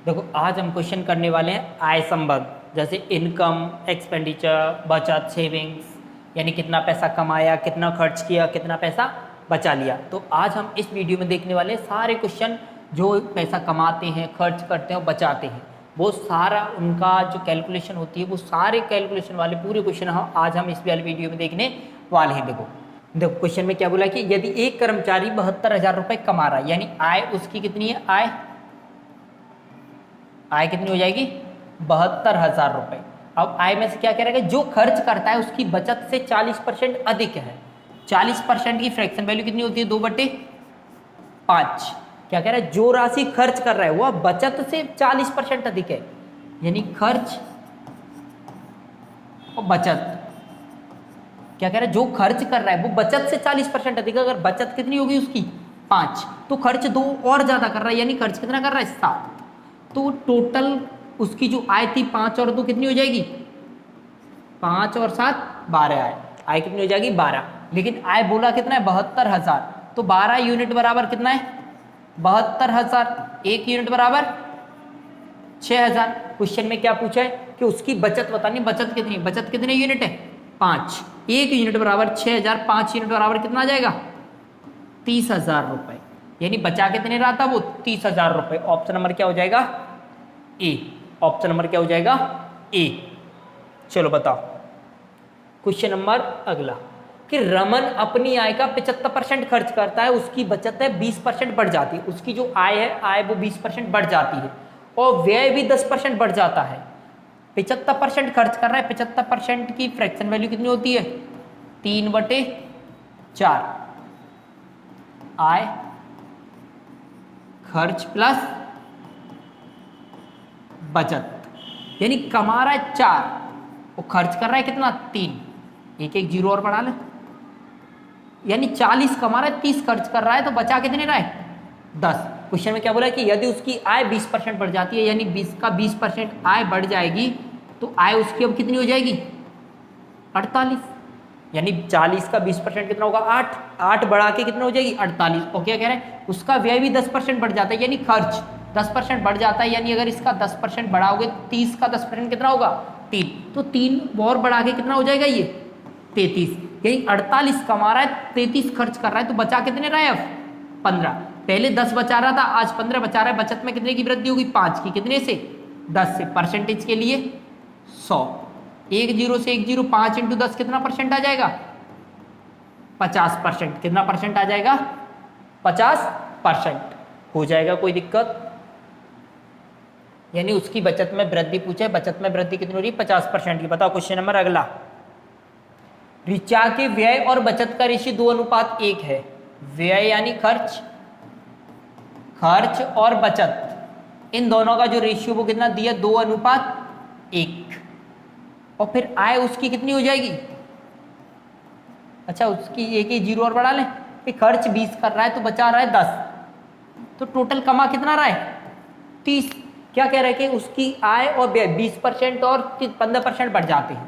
देखो आज हम क्वेश्चन करने वाले हैं आय संबंध, जैसे इनकम, एक्सपेंडिचर, बचत, सेविंग्स, यानी कितना पैसा कमाया, कितना खर्च किया, कितना पैसा बचा लिया। तो आज हम इस वीडियो में देखने वाले हैं सारे क्वेश्चन जो पैसा कमाते हैं, खर्च करते हैं और बचाते हैं, वो सारा उनका जो कैलकुलेशन होती है वो सारे कैलकुलेशन वाले पूरे क्वेश्चन आज हम इस वाले वीडियो में देखने वाले हैं। देखो देखो क्वेश्चन में क्या बोला कि यदि एक कर्मचारी 72,000 रुपये कमा रहा है, यानी आय उसकी कितनी है, आय कितनी हो जाएगी 72,000 रुपये। अब आय में से क्या कह रहा है कि जो खर्च करता है उसकी बचत से 40% अधिक है। 40% की फ्रैक्शन वैल्यू कितनी होती है, 2/5। क्या कह रहा है, जो राशि खर्च कर रहा है वह बचत से 40% अधिक है, यानी खर्च और बचत। क्या कह रहा है, जो खर्च कर रहा है वो बचत से 40% अधिक है। अगर बचत कितनी होगी उसकी 5, तो खर्च 2 और ज्यादा कर रहा है, यानी खर्च कितना कर रहा है 7। तो टोटल उसकी जो आय थी 5 और 2 कितनी हो जाएगी, 5 और 7 12 आय कितनी हो जाएगी 12। लेकिन आय बोला कितना है 72,000, तो 12 यूनिट बराबर कितना है 72,000, 1 यूनिट बराबर 6,000। क्वेश्चन में क्या पूछा है कि उसकी बचत बतानी, बचत कितने यूनिट है 5, 1 यूनिट बराबर 6,000, 5 यूनिट बराबर कितना आ जाएगा 30,000 रुपए, यानी बचा कितने रहा था वो 30,000 रुपए। ऑप्शन नंबर क्या हो जाएगा ए, ऑप्शन नंबर क्या हो जाएगा ए। चलो बताओ क्वेश्चन नंबर अगला कि रमन अपनी आय का 75% खर्च करता है, उसकी बचत है 20% बढ़ जाती है। उसकी जो आय है, आय वो 20% बढ़ जाती है और व्यय भी 10% बढ़ जाता है। 75% खर्च कर रहा है, 75% की फ्रैक्शन वैल्यू कितनी होती है 3/4। आय खर्च प्लस बचत, यानी कमा रहा है 4 और खर्च कर रहा है कितना 3, एक जीरो और बढ़ा ले, यानी 40 कमा रहा है, 30 खर्च कर रहा है, तो बचा कितने रहा है 10। क्वेश्चन में क्या बोला है कि यदि उसकी आय 20% बढ़ जाती है, यानी 20% आय बढ़ जाएगी, तो आय उसकी अब कितनी हो जाएगी 48, यानी 40 का 20% कितना होगा 8 बढ़ा के कितना हो जाएगी 48। और क्या कह रहे हैं, उसका व्यय भी 10% बढ़ जाता है, यानी खर्च 10% बढ़ जाता है, यानी अगर इसका 10% बढ़ाओगे 30 का 10% कितना होगा 3, तो 3 और बढ़ा के कितना हो जाएगा ये 33, यानी 48 कमा रहा है, 33 खर्च कर रहा है, तो बचा कितने रहा है अब 15। पहले 10 बचा रहा था, आज 15 बचा रहा है। बचत में कितने की वृद्धि होगी 5 की, कितने से 10 से। परसेंटेज के लिए 100, 1 जीरो से 1 जीरो, 5 × 10 कितना परसेंट आ जाएगा 50%। कितना परसेंट आ जाएगा 50% हो जाएगा, कोई दिक्कत। यानी उसकी बचत में वृद्धि पूछे, बचत में वृद्धि कितनी हो रही है 50% की। बताओ क्वेश्चन नंबर अगला, ऋचा के व्यय और बचत का रेशियो 2:1 है। व्यय यानी खर्च और बचत, इन दोनों का जो रेशियो वो कितना दिया 2:1। और फिर आय उसकी कितनी हो जाएगी, अच्छा उसकी एक जीरो और बढ़ा लें कि खर्च 20 कर रहा है तो बचा रहा है 10, तो टोटल कमा कितना रहा है 30। क्या कह रहा है कि उसकी आय और व्यय 20% और 15% बढ़ जाते हैं।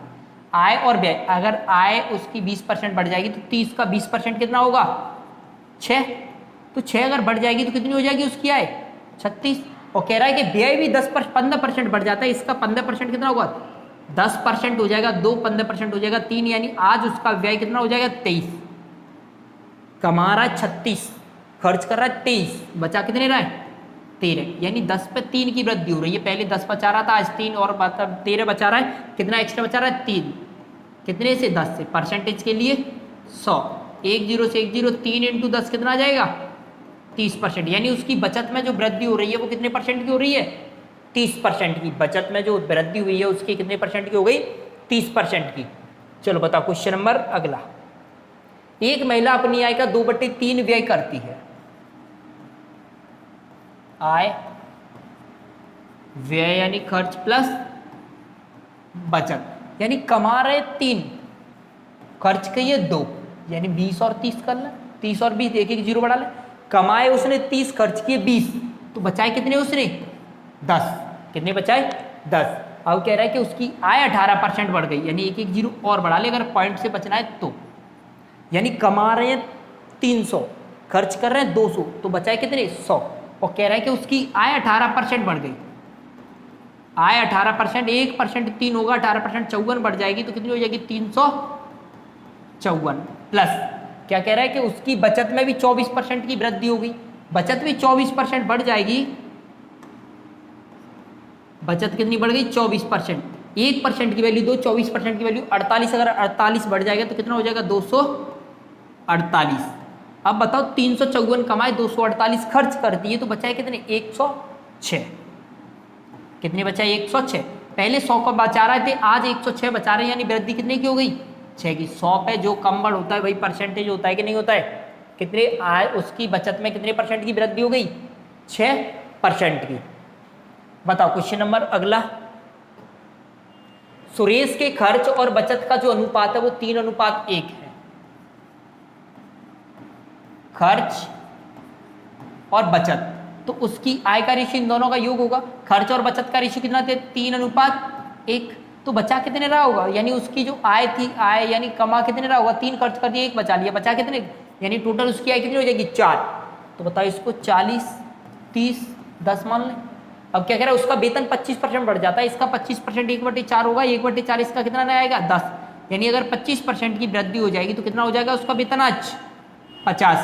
आय और व्यय, अगर आय उसकी 20% बढ़ जाएगी तो 30 का 20% कितना होगा 6, तो 6 अगर बढ़ जाएगी तो कितनी हो जाएगी उसकी आय 36। और कह रहा है कि व्यय भी 15% बढ़ जाता है, इसका 15% कितना होगा 10% हो जाएगा, 2 15% हो जाएगा 3, यानी आज उसका व्यय कितना हो जाएगा 23। कमा रहा है 36, खर्च कर रहा है 23, बचा कितने रहा है 13, यानी 10 पे 3 की वृद्धि हो रही है। पहले 10 बचा रहा था, आज 3 और 13 बचा रहा है। कितना एक्स्ट्रा बचा रहा है 3, कितने से 10 से। परसेंटेज के लिए 100, 1 जीरो से 1 जीरो, 3 × 10 कितना आ जाएगा 30%, यानी उसकी बचत में जो वृद्धि हो रही है वो कितने परसेंट की हो रही है 30% की। बचत में जो वृद्धि हुई है उसकी कितने परसेंट की हो गई 30% की। चलो बताओ क्वेश्चन नंबर अगला, एक महिला अपनी आय का 2/3 व्यय करती है। आय व्यय यानी खर्च प्लस बचत, यानी कमा रहे 3, खर्च किए 2, यानी 20 और 30 कर ले, 30 और 20, एक जीरो बढ़ा ले। कमाए उसने 30, खर्च किए 20, तो बचाए कितने उसने 10, कितने बचाए 10। अब कह रहा है कि उसकी आय 18% बढ़ गई, यानी एक जीरो और बढ़ा ले अगर पॉइंट से बचना है तो, यानी कमा रहे हैं 300, खर्च कर रहे हैं 200, तो बचाए कितने 100। और कह रहा है कि उसकी आय 18% बढ़ गई, आय 18%, 1% 3 होगा, 18% 54 बढ़ जाएगी तो कितनी हो जाएगी 354 प्लस क्या कह रहा है कि उसकी बचत में भी 24% की वृद्धि होगी, बचत भी 24% बढ़ जाएगी, बचत कितनी बढ़ गई 24%, 1% की वैल्यू दो, 24% की वैल्यू 48, अगर 48 बढ़ जाएगा तो कितना हो जाएगा 248। अब बताओ 354 कमाए 248 खर्च कर दिए तो बचाए कितने 106, कितने बचाए 106, पहले 100 को बचा रहे थे आज 106 बचा रहे हैं, यानी वृद्धि कितने की हो गई 6 की। 100 पे जो कम बढ़ होता है वही परसेंटेज होता है कि नहीं होता है, कितने आय उसकी बचत में कितने परसेंट की वृद्धि हो गई 6% की। बताओ क्वेश्चन नंबर अगला, सुरेश के खर्च और बचत का जो अनुपात है वो 3:1 है। खर्च और बचत तो उसकी आय का रेशियो इन दोनों का योग होगा, खर्च और बचत का रेशियो कितना थे 3:1, तो बचा कितने रहा होगा, यानी उसकी जो आय थी, आय यानी कमा कितने रहा होगा 3 खर्च कर दिया 1 बचा लिया, बचा कितने, यानी टोटल उसकी आय कितनी हो जाएगी 4। तो बताओ इसको 40 30 10 मान लें। अब क्या कह रहा है उसका वेतन 25% बढ़ जाता है, इसका 25% 1/4 होगा, 1/4 इसका कितना नहीं आएगा 10, यानी अगर 25% की वृद्धि हो जाएगी तो कितना हो जाएगा उसका वेतन आज 50।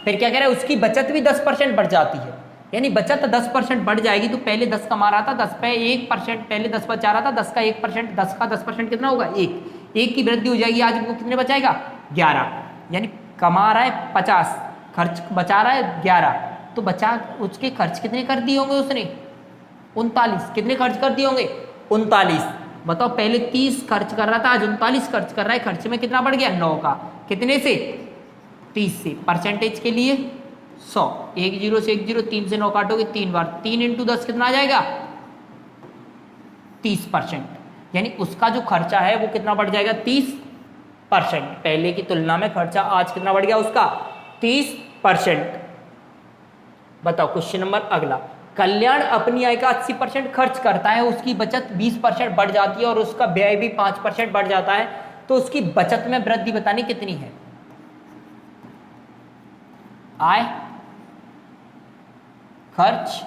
फिर क्या कह रहा है उसकी बचत भी 10% बढ़ जाती है, यानी बचत 10% बढ़ जाएगी, तो पहले 10 कमा रहा था 10 पे 1%, पहले 10 बचा रहा था 10 का 1%, 10 का 10% कितना होगा 1 की वृद्धि हो जाएगी, आज वो कितने बचाएगा 11, यानी कमा रहा है 50 खर्च बचा रहा है 11, तो बचा उसके खर्च कितने कर दिए होंगे उसने 39, कितने खर्च कर दिए होंगे 39। बताओ पहले 30 खर्च कर रहा था आज 39 खर्च कर रहा है, खर्च में कितना बढ़ गया 9 का, कितने से 30 से, परसेंटेज के लिए 100, 1 0 से 1 0, 3 से 9 काटोगे 3 बार, 3 × 10 कितना आ जाएगा 30%, यानी उसका जो खर्चा है वो कितना बढ़ जाएगा 30%, पहले की तुलना में खर्चा आज कितना बढ़ गया उसका 30%। बताओ क्वेश्चन नंबर अगला, कल्याण अपनी आय का 80% खर्च करता है, उसकी बचत 20% बढ़ जाती है और उसका व्यय भी 5% बढ़ जाता है, तो उसकी बचत में वृद्धि बतानी कितनी है, आय खर्च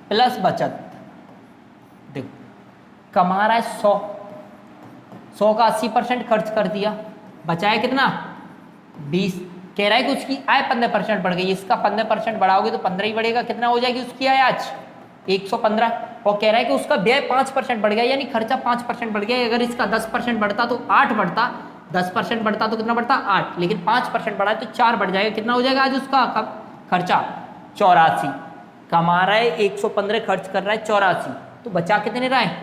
प्लस बचत। देखो कमा रहा है 100 का 80% खर्च कर दिया, बचाया कितना 20, कह रहा है कि उसकी आय 15% बढ़ गई, इसका 15% बढ़ाओगे तो 15 ही बढ़ेगा, कितना हो जाएगी उसकी आय आज 115, और कह रहा है कि उसका व्यय 5% बढ़ गया, यानी खर्चा 5% बढ़ गया, अगर इसका 10% बढ़ता तो 8 बढ़ता, 10% बढ़ता तो कितना बढ़ता 8, लेकिन 5% बढ़ा है तो 4 बढ़ जाएगा, कितना हो जाएगा आज उसका खर्चा 84, कमा रहा है 115 खर्च कर रहा है 84, तो बचा कितने रहा है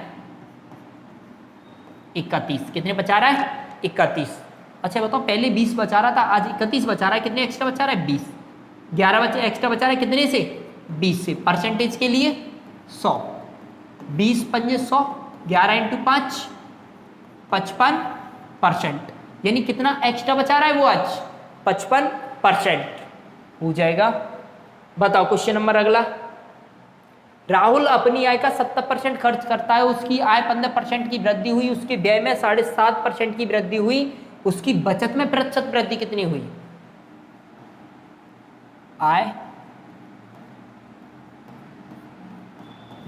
31, कितने बचा रहा है 31। अच्छा बताओ पहले 20 बचा रहा था आज 31 बचा रहा है, कितने एक्स्ट्रा बचा रहा है 20, 11 बचे एक्स्ट्रा बचा रहा है कितने से 20 से, परसेंटेज के लिए 100, 20 पंजे 100, 11 × 5 55%, यानी कितना एक्स्ट्रा बचा रहा है वो आज 55% हो जाएगा। बताओ क्वेश्चन नंबर अगला, राहुल अपनी आय का 70% खर्च करता है, उसकी आय 15% की वृद्धि हुई, उसके व्यय में 7.5% की वृद्धि हुई, उसकी बचत में प्रतिशत वृद्धि कितनी हुई, आय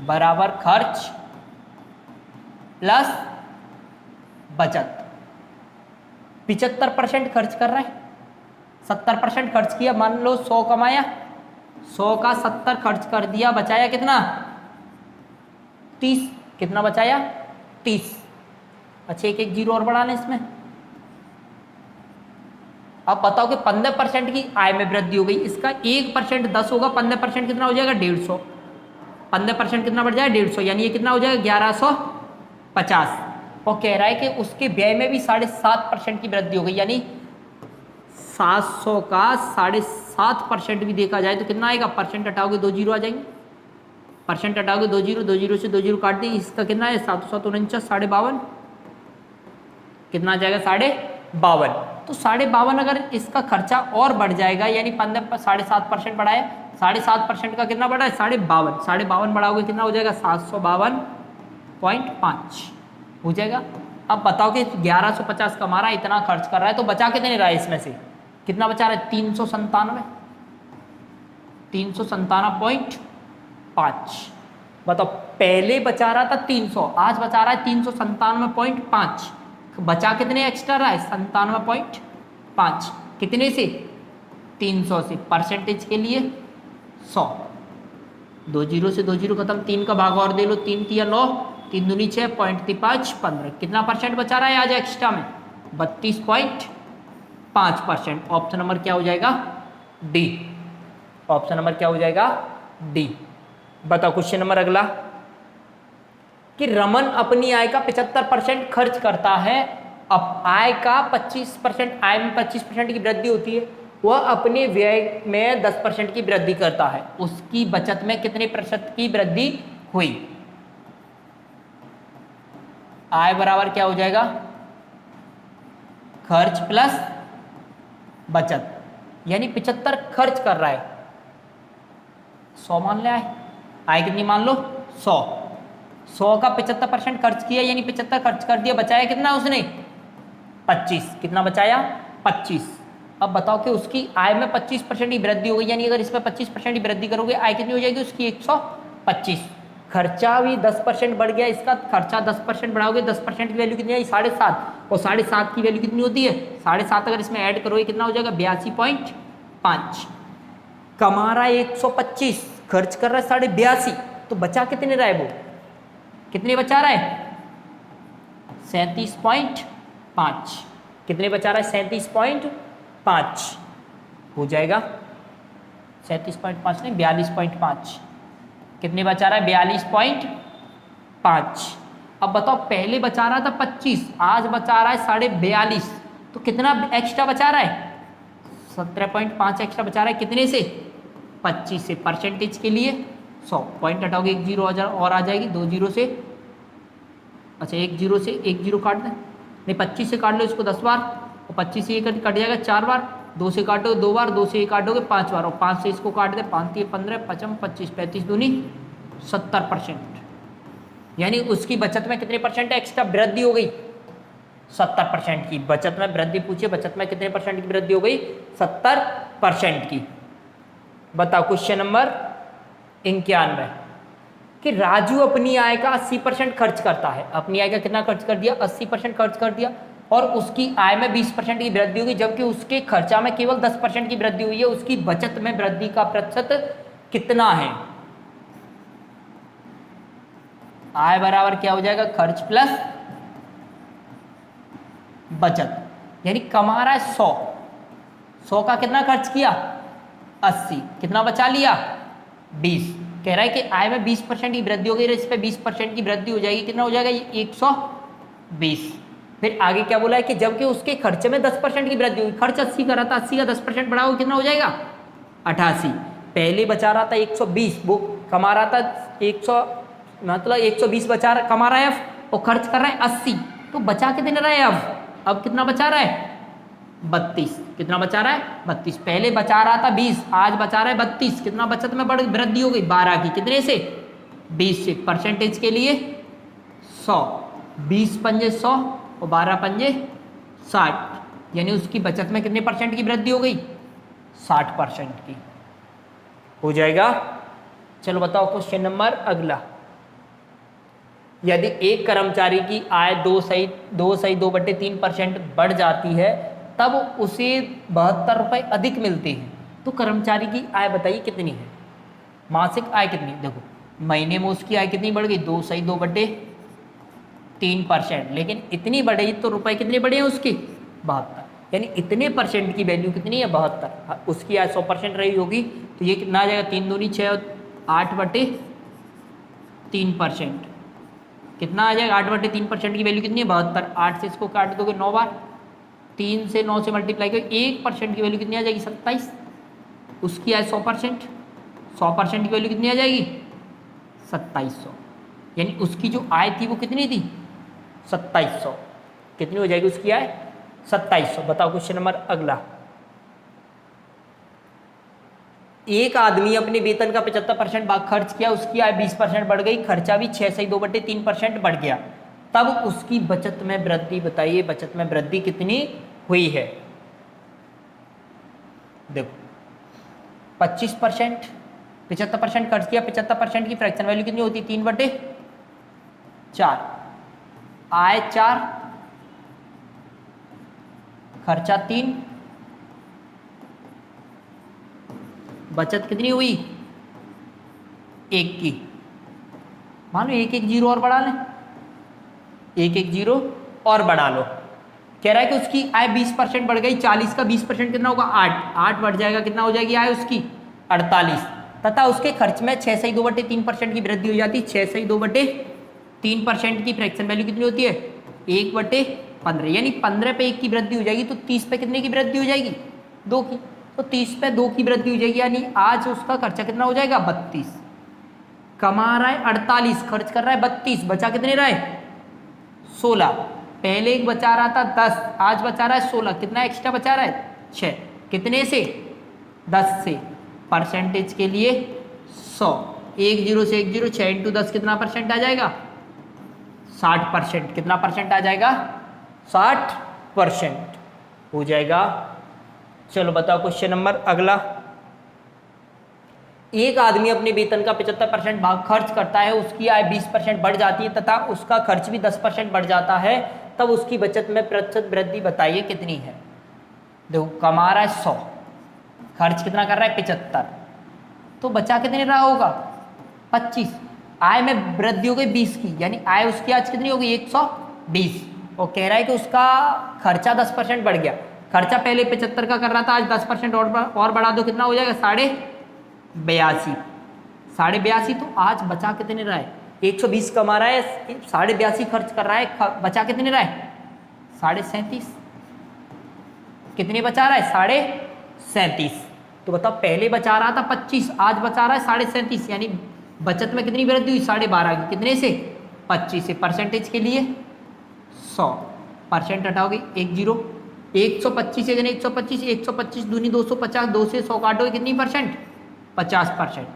बराबर खर्च प्लस बचत। 75% खर्च कर रहा है, 70% खर्च किया, मान लो 100 कमाया, 100 का 70 खर्च कर दिया, बचाया कितना 30, कितना बचाया 30। अच्छा एक 0 और बढ़ाना इसमें। अब बताओ कि 15% की आय में वृद्धि हो गई, इसका 1% 10 होगा, 15% कितना हो जाएगा 150, 15% कितना बढ़ जाएगा 150, यानी ये कितना हो जाएगा 1150, और कह रहा है कि उसके व्यय में भी 7.5% की वृद्धि हो गई, यानी 700 का 7.5% भी देखा जाए तो कितना आएगा, परसेंट हटाओगे 2 0 आ जाएंगे, परसेंट हटाओगे 2 0, 2 0 से 2 0 काट दी, इसका कितना है 749 52, कितना आ जाएगा 52, तो 52 अगर इसका खर्चा और बढ़ जाएगा, यानी 7.5% बढ़ाया, 7.5% का कितना बढ़ा है 52 बढ़ाओगे कितना हो जाएगा 752.5 हो जाएगा। अब बताओ कि 1150 कमा रहा है, इतना खर्च कर रहा है, तो बचा कितने रहा है इसमें से, कितना बचा रहा है 397.5, बताओ, पहले बचा रहा था 300, आज बचा रहा है 397.5, बचा कितने एक्स्ट्रा रहा है? 97.5। कितने से? 300 से। परसेंटेज के लिए 100। 2 जीरो से 2 जीरो खत्म, 3 का भाग और दे लो, 3 तिया 9, 3 दूनी 6, 0.35 15। कितना परसेंट बचा रहा है आज एक्स्ट्रा में? 32.5%। ऑप्शन नंबर क्या हो जाएगा? डी। ऑप्शन नंबर क्या हो जाएगा? डी। बताओ क्वेश्चन नंबर अगला, कि रमन अपनी आय का 75% खर्च करता है। अब आय का 25%, आय में 25% की वृद्धि होती है, वह अपने व्यय में 10% की वृद्धि करता है। उसकी बचत में कितने प्रतिशत की वृद्धि हुई? आय बराबर क्या हो जाएगा? खर्च प्लस बचत, यानी 75 खर्च कर रहा है, 100 मान ले। आय कितनी मान लो? 100। 100 का 75% खर्च किया, यानी 75 खर्च कर दिया, बचाया कितना उसने? 25। कितना बचाया? 25। अब बताओ कि उसकी आय में 25% की वृद्धि हो गई, यानी अगर इसमें 25% की वृद्धि करोगे, आय कितनी हो जाएगी उसकी? 125। खर्चा भी 10% बढ़ गया, इसका खर्चा 10% बढ़ाओगे, 10% की वैल्यू कितनी आई? 7.5। और 7.5 की वैल्यू कितनी होती है? 7.5 अगर इसमें ऐड करोगे कितना हो जाएगा? 82.5। कमा रहा है 125, खर्च कर रहा है 82.5, तो बचा कितने रहा है वो? कितने बचा रहा है? 37.5। कितने बचा रहा है? 37.5 हो जाएगा। 37.5 नहीं, 42.5। कितने बचा रहा है? 42.5। अब बताओ, पहले बचा रहा था 25, आज बचा रहा है 42.5, तो कितना एक्स्ट्रा बचा रहा है? 17.5 एक्स्ट्रा बचा रहा है। कितने से? 25 से। परसेंटेज के लिए 100। पॉइंट हटाओगे, 1 जीरो और आ जाएगी, 2 जीरो से, अच्छा 1 जीरो से 1 जीरो काट दें, नहीं 25 से काट लो इसको 10 बार, और 25 से ये कट जाएगा 4 बार, 2 से काटोगे 2 बार, 2 से ये काटोगे 5 बार, और 5 से इसको काट दे, 5 15, 55 25, 35 दूनी 70%। यानी उसकी बचत में कितने परसेंट एक्स्ट्रा वृद्धि हो गई? 70% की बचत में वृद्धि। पूछिए बचत में कितने परसेंट की वृद्धि हो गई? 70% की। बताओ क्वेश्चन नंबर 91, कि राजू अपनी आय का 80% खर्च करता है। अपनी आय का कितना खर्च कर दिया? 80% खर्च कर दिया, और उसकी आय में 20% की वृद्धि होगी, जबकि उसके खर्चा में केवल 10% की वृद्धि हुई है। उसकी बचत में वृद्धि का प्रतिशत कितना है? आय बराबर क्या हो जाएगा? खर्च प्लस बचत, यानी कमा रहा है 100, 100 का कितना खर्च किया? 80। कितना बचा लिया? 20। कह रहा है कि आय में 20% की वृद्धि हो गई, इस पे 20% की वृद्धि हो जाएगी, कितना हो जाएगा? 120। फिर आगे क्या बोला है कि जबकि उसके खर्चे में 10% की वृद्धि हुई, खर्च 80 का रहा था, 80 का 10% बढ़ाओ कितना हो जाएगा? 88। पहले बचा रहा था 120, वो कमा रहा था 100, मतलब 120 कमा रहा है अब, और खर्च कर रहा है 80, तो बचा कितने रहा है अब कितना बचा रहा है? 32। कितना बचा रहा है? 32। पहले बचा रहा था 20, आज बचा रहा है 32। कितना बचत में वृद्धि हो गई? 12 की। कितने से? 20 से। परसेंटेज के लिए 100। 20 पंजे 100 और 12 पंजे 60, यानी उसकी बचत में कितने परसेंट की वृद्धि हो गई? 60% की हो जाएगा। चलो बताओ क्वेश्चन नंबर अगला, यदि एक कर्मचारी की आय 2.2/3% बढ़ जाती है, तब उसे 72 रुपये अधिक मिलते हैं, तो कर्मचारी की आय बताइए कितनी है? मासिक आय कितनी? देखो महीने में उसकी आय कितनी बढ़ गई? 2.2/3%, लेकिन इतनी बढ़ी तो रुपए कितने बढ़े हैं उसके? 72, यानी इतने परसेंट की वैल्यू कितनी है? 72। उसकी आय 100% रही होगी, तो ये कितना आ जाएगा? 3 दूनी 6, 8/3%। कितना आ जाएगा? 8/3% की वैल्यू कितनी है? 72। 8 से इसको काट दोगे 9 बार, 3 से 9 से मल्टीप्लाई करोगे, 1% की वैल्यू कितनी आ जाएगी? 27। उसकी आय 100%, 100% की वैल्यू कितनी आ जाएगी? 2700। यानी उसकी जो आय थी वो कितनी थी? 2700। कितनी हो जाएगी उसकी आय? 2700। बताओ क्वेश्चन नंबर अगला, एक आदमी अपने वेतन का 75% भाग खर्च किया, उसकी आय 20% बढ़ गई, खर्चा भी 6.2/3% बढ़ गया, तब उसकी बचत में वृद्धि बताइए। बचत में वृद्धि कितनी हुई है? देखो 25%, 75% खर्च किया, 75% की फ्रैक्शन वैल्यू कितनी होती है? 3/4। आय 4, खर्चा 3, बचत कितनी हुई? 1 की। मानो 1 जीरो और बढ़ा लें, 1 जीरो और बढ़ा लो। कह रहा है कि उसकी आय 20% बढ़ गई, 40 का 20% कितना होगा? 8 बढ़ जाएगा, कितना हो जाएगी आय उसकी? 48। तथा उसके खर्च में 6 से 2/3% की वृद्धि हो जाती है। 6 से 2/3% की फ्रैक्शन वैल्यू कितनी होती है? 1/15, यानी 15 पे 1 की वृद्धि हो जाएगी, तो 30 पे कितने की वृद्धि हो जाएगी? 2 की। तो 30 पे 2 की वृद्धि हो जाएगी, यानी आज उसका खर्चा कितना हो जाएगा? 32। कमा रहा है 48, खर्च कर रहा है 32, बचा कितने रहा है? 16। पहले एक बचा रहा था 10, आज बचा रहा है 16, कितना एक्स्ट्रा बचा रहा है? 6। कितने से? 10 से। परसेंटेज के लिए 100, 1 जीरो से 1 जीरो, 6 × 10 कितना परसेंट आ जाएगा? 60%। कितना परसेंट आ जाएगा? 60% हो जाएगा। चलो बताओ क्वेश्चन नंबर अगला। एक आदमी अपने वेतन का 75% भाग खर्च करता है, उसकी आय 20% बढ़ जाती है तथा उसका खर्च भी 10% बढ़ जाता है, तब उसकी बचत में प्रतिशत वृद्धि बताइए कितनी है? देखो, कमा रहा है 100, खर्च कितना कर रहा है? 75, तो बचा कितने रहा होगा? 25। आय में वृद्धि हो गई 20 की, यानी आय उसकी आज कितनी होगी? 120। और कह रहा है कि उसका खर्चा 10% बढ़ गया। खर्चा पहले 75 का कर रहा था, आज 10% और बढ़ा दो, कितना हो जाएगा? 82.5। 82.5, तो आज बचा कितने रहा है? 120 कमा रहा है, 82.5 खर्च कर रहा है, बचा कितने रहा है? 37.5। कितने बचा रहा है? 37.5। तो बताओ, पहले बचा रहा था 25, आज बचा रहा है 37.5, यानी बचत में कितनी वृद्धि हुई? 12.5 की। कितने से? 25 से। परसेंटेज के लिए 100%, हटाओगे 1 जीरो, 125 है, 125, 125 दूनी 250, 2 से 100 काटोगे, कितनी परसेंट? 50%।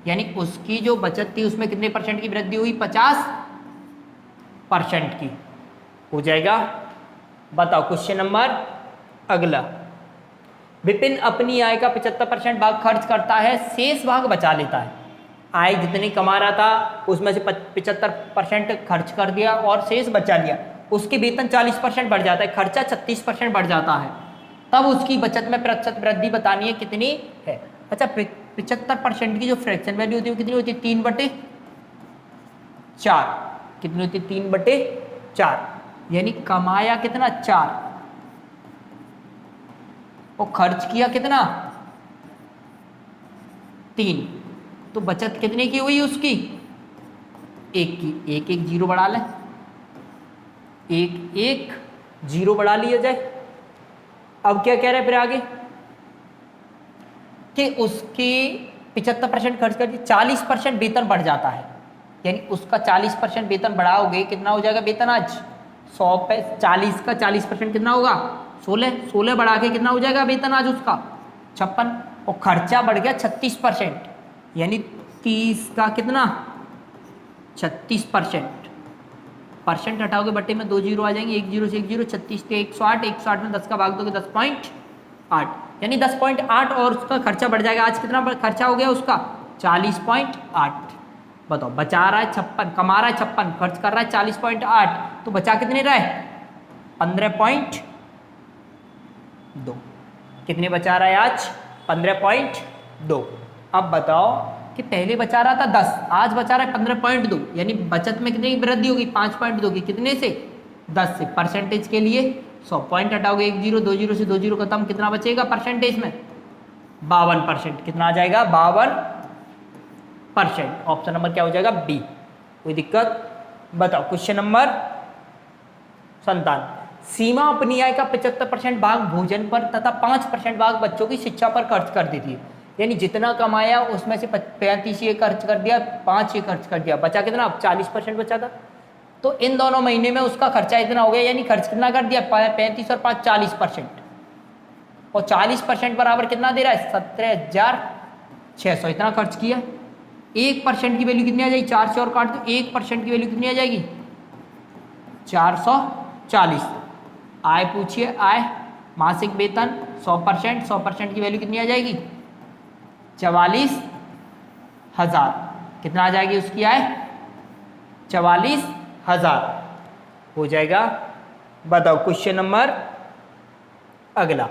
यानी उसकी जो बचत थी उसमें कितने परसेंट की वृद्धि हुई? 50% की हो जाएगा। बताओ क्वेश्चन नंबर अगला। विपिन अपनी आय का 75% भाग खर्च करता है, शेष भाग बचा लेता है। आय जितनी कमा रहा था उसमें से 75% खर्च कर दिया और शेष बचा लिया। उसके वेतन 40% बढ़ जाता है, खर्चा 36% बढ़ जाता है, तब उसकी बचत में प्रतिशत वृद्धि बतानी है कितनी है? अच्छा, 75% की जो फ्रैक्शन वैल्यू होती है वो कितनी होती है? 3/4। कितनी होती है? 3/4, यानी कमाया कितना? 4 और खर्च किया कितना? 3, तो बचत कितने की हुई उसकी? 1 की। 1 जीरो बढ़ा लें, 1 जीरो बढ़ा लिया जाए। अब क्या कह रहे हैं फिर आगे कि उसके 75% खर्च कर दिए, 40% वेतन बढ़ जाता है, यानी उसका 40% वेतन बढ़ाओगे, कितना हो जाएगा वेतन आज? 100 पे 40 का 40% कितना होगा? 16 बढ़ा के कितना हो जाएगा वेतन आज उसका? 56। और खर्चा बढ़ गया 36%, यानी 30 का कितना? 36%। परसेंट हटाओगे, बट्टे में 2 जीरो आ जाएंगे, 1 जीरो से 1 जीरो, 36 के 108, 108 में 10 का भाग दोगे 10.8, यानी 10.8 और उसका खर्चा बढ़ जाएगा। आज कितना खर्चा हो गया उसका? 40.8। बताओ, बचा रहा है 56, कमा रहा है 56, खर्च कर रहा है 40.8, तो बचा कितने रहा है? 15.2। कितने बचा रहा है आज? 15.2। अब बताओ कि पहले बचा रहा था 10, आज बचा रहा है 15.2, यानी बचत में कितनी वृद्धि होगी? 5.2 की। कितने से? 10 से। परसेंटेज के लिए 100 पॉइंट हटाओगे, 1 जीरो, 2 जीरो से 2 जीरो खत्म, कितना बचेगा परसेंटेज में? 52%। कितना आ जाएगा? 52%। ऑप्शन नंबर क्या हो जाएगा? बी। कोई दिक्कत? बताओ क्वेश्चन नंबर 57। सीमा अपनी आय का 75% भाग भोजन पर तथा 5% भाग बच्चों की शिक्षा पर खर्च कर देती है, यानी जितना कमाया उसमें से 35 ये खर्च कर दिया, 5 ये खर्च कर दिया, बचा कितना? 40% बचा था। तो इन दोनों महीने में उसका खर्चा इतना हो गया, यानी खर्च कितना कर दिया? 35 और 5 40%, और 40% बराबर कितना दे रहा है? 17,600। इतना खर्च किया। 1% की वैल्यू कितनी आ जाएगी? 4 से और काट दो, 1% की वैल्यू कितनी आ जाएगी? 440। आय पूछिए, आय मासिक वेतन 100%, 100% की वैल्यू कितनी आ जाएगी? 44 हजार। कितना आ जाएगी उसकी आय? 44,000 हो जाएगा। बताओ क्वेश्चन नंबर अगला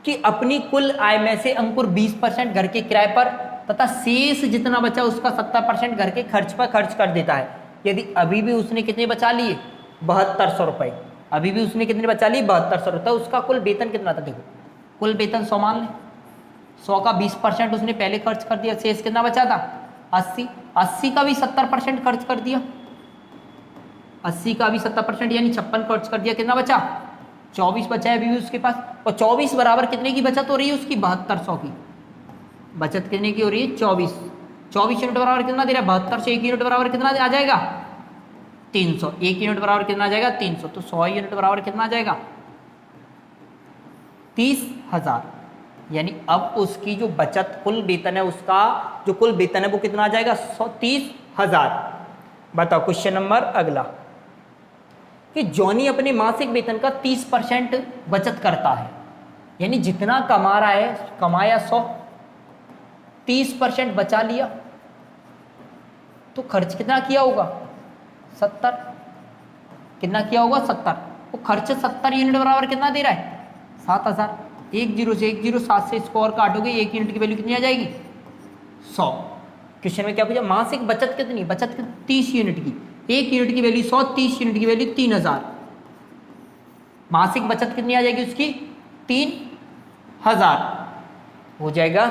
कि अपनी कुल आय में से अंकुर 20% घर के किराए पर तथा शेष जितना बचा उसका 70% घर के खर्च पर खर्च कर देता है। यदि अभी भी उसने कितने बचा लिए? 7200 रुपये। अभी भी उसने कितने बचा लिए? 7200 रुपये। उसका कुल वेतन कितना था? देखो कुल वेतन 100 मान लें, 100 का 20% उसने पहले खर्च कर दिया, शेष कितना बचा था? 80। 80 का भी 70% खर्च कर दिया, 80 का भी 70% यानी 56 खर्च कर दिया। कितना बचा? 24 बचा है अभी भी उसके पास। और 24 बराबर कितने की बचत हो रही है उसकी? 7200 की बचत कितने की हो रही है? 24। 24 यूनिट बराबर कितना दे रहा है? 72 से 1 यूनिट बराबर कितना आ जाएगा? 300। 1 यूनिट बराबर कितना आ जाएगा? 300। तो 100 यूनिट बराबर कितना आ जाएगा? 30,000। यानी अब उसकी जो बचत कुल वेतन है, उसका जो कुल वेतन है वो कितना आ जाएगा? 30,000। बताओ क्वेश्चन नंबर अगला कि जॉनी अपने मासिक वेतन का 30% बचत करता है। यानी जितना कमा रहा है, कमाया 100, 30% बचा लिया, तो खर्च कितना किया होगा? 70। कितना किया होगा? 70। वो खर्च 70 यूनिट बराबर कितना दे रहा है? 7,000। 10 से 107 से स्कोर काटोगे, 1 यूनिट की वैल्यू कितनी आ जाएगी? 100। क्वेश्चन में क्या पूछा? मासिक बचत कितनी? बचत 30 यूनिट की। 1 यूनिट की वैल्यू 100, 30 यूनिट की वैल्यू 3000। मासिक बचत कितनी आ जाएगी उसकी? 3000 हो जाएगा।